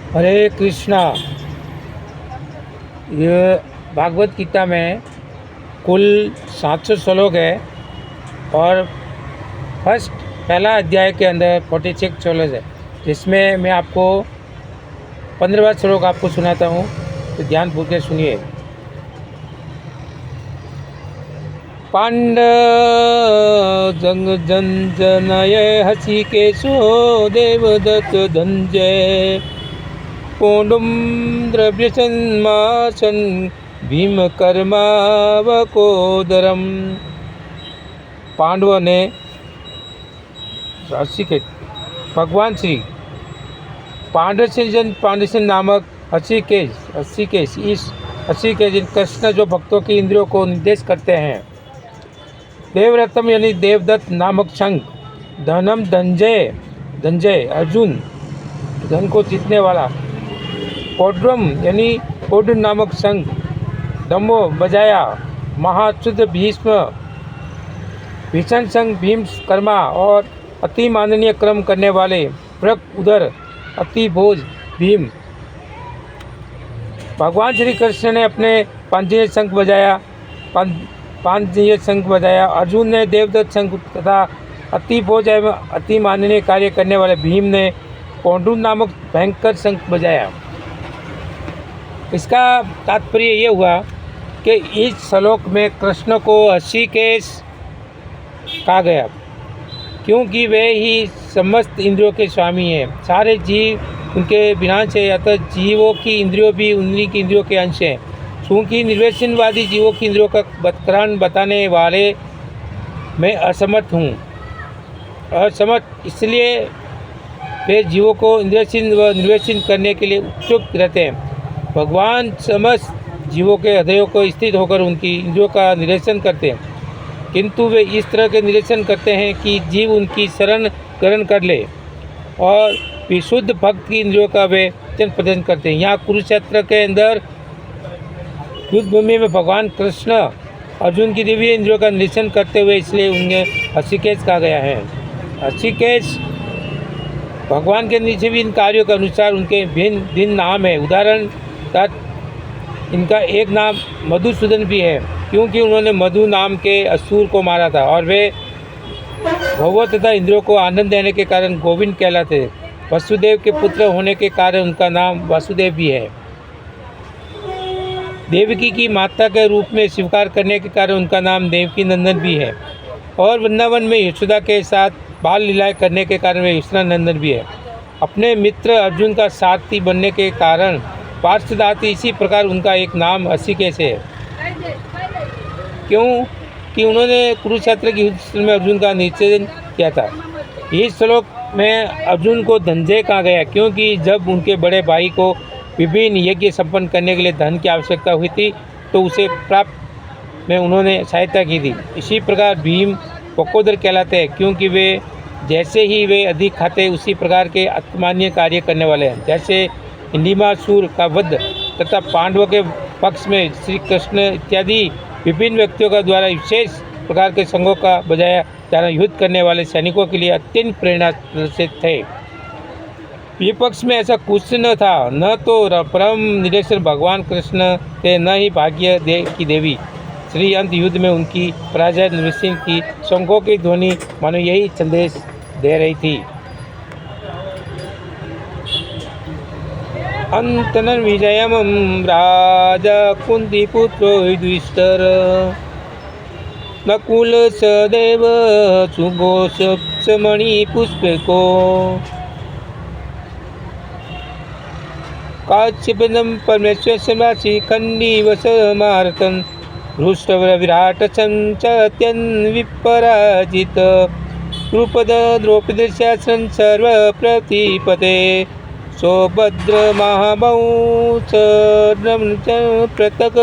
हरे कृष्णा। ये भागवत गीता में कुल 700 श्लोक है और पहला अध्याय के अंदर 46 श्लोक है, जिसमें मैं आपको 15वां श्लोक आपको सुनाता हूँ, तो ध्यानपूर्वक के सुनिए। पांडव जंग जनजनय हसिकेशो देवदत्त धनंजय पौंडुम द्रव्यसन्मासन भीमकर्मावकोदरम। पांडवों ने हसिकेश भगवान श्री पांडुसेन नामक हसिकेश इस हसिकेश कृष्ण जो भक्तों की इंद्रियों को निर्देश करते हैं, देवरत्तम यानी देवदत्त नामक संघ, धनम धनंजय अर्जुन धन को जीतने वाला, पौड्रम यानी पौड्र नामक संघ, दम्भो बजाया महाशुद्ध भीषण संघ भीम कर्मा और अति माननीय कर्म करने वाले प्रक उदर अति भोज भीम। भगवान श्री कृष्ण ने अपने पांचजन्य शंख बजाया, अर्जुन ने देवदत्त शंख तथा अति भोज एवं अति माननीय कार्य करने वाले भीम ने पौंडु नामक भयंकर शंख बजाया। इसका तात्पर्य ये हुआ कि इस श्लोक में कृष्ण को हसिकेश कहा गया, क्योंकि वे ही समस्त इंद्रियों के स्वामी हैं। सारे जीव उनके विनाश है, अतः जीवों की इंद्रियों भी उन्हीं की इंद्रियों के अंश हैं। चूँकि निर्वेशनवादी जीवों की इंद्रियों का कारण बताने वाले मैं असमर्थ, इसलिए वे जीवों को इंद्रियशील व निर्वेशन करने के लिए उत्सुक रहते हैं। भगवान समस्त जीवों के हृदयों को स्थित होकर उनकी इंद्रियों का निरीक्षण करते हैं, किंतु वे इस तरह के निरीक्षण करते हैं कि जीव उनकी शरण ग्रहण कर ले और विशुद्ध भक्त की इंद्रियों का वे प्रदर्शन करते हैं। यहाँ कुरुक्षेत्र के अंदर युद्ध भूमि में भगवान कृष्ण अर्जुन की दिव्य इंद्रियों का निरीक्षण करते हुए, इसलिए उन्हें हसिकेश कहा गया है। हसिकेश भगवान के नीचे भी इन कार्यों के अनुसार उनके भिन्न नाम है। उदाहरण इनका एक नाम मधुसूदन भी है, क्योंकि उन्होंने मधु नाम के असुर को मारा था और वे भगवत तथा इंद्रियों को आनंद देने के कारण गोविंद कहलाते। वसुदेव के पुत्र होने के कारण उनका नाम वासुदेव भी है। देवकी की माता के रूप में स्वीकार करने के कारण उनका नाम देवकी नंदन भी है और वृंदावन में यशोदा के साथ बाल लीलाएं करने के कारण वे यशोदा नंदन भी है। अपने मित्र अर्जुन का सारथी बनने के कारण पार्षदार्थी, इसी प्रकार उनका एक नाम हसिकेश है, क्योंकि उन्होंने कुरुक्षेत्र की युद्ध में अर्जुन का निश्चय किया था। इस श्लोक में अर्जुन को धनंजय कहा गया, क्योंकि जब उनके बड़े भाई को विभिन्न यज्ञ संपन्न करने के लिए धन की आवश्यकता हुई थी, तो उसे प्राप्त में उन्होंने सहायता की थी। इसी प्रकार भीम वकोदर कहलाते हैं, क्योंकि वे जैसे ही वे अधिक खाते उसी प्रकार के अतुलनीय कार्य करने वाले हैं। जैसे हिंडिमासुर का वध तथा पांडवों के पक्ष में श्री कृष्ण इत्यादि विभिन्न व्यक्तियों का द्वारा विशेष प्रकार के संघों का बजाया जाना युद्ध करने वाले सैनिकों के लिए अत्यंत प्रेरणा से थे। विपक्ष में ऐसा कुछ न था, न तो परम निरीक्षक भगवान कृष्ण थे, न ही भाग्य की देवी। श्री अंत युद्ध में उनकी पराजय निश्चित की शंखों की ध्वनि मानो यही संदेश दे रही थी। अंतन विजयम राजा कुंती पुत्रो युधिष्ठिर नकुल सदैव सुघोष मणि पुष्पको काश्यपदम परमेश्वर समासी खंडी वसमारतन हृष्टवर विराट संचत्यन विपराजित द्रुपद द्रौपदी शासन सर्व प्रतिपते सौभद्र महाबहुच प्रतक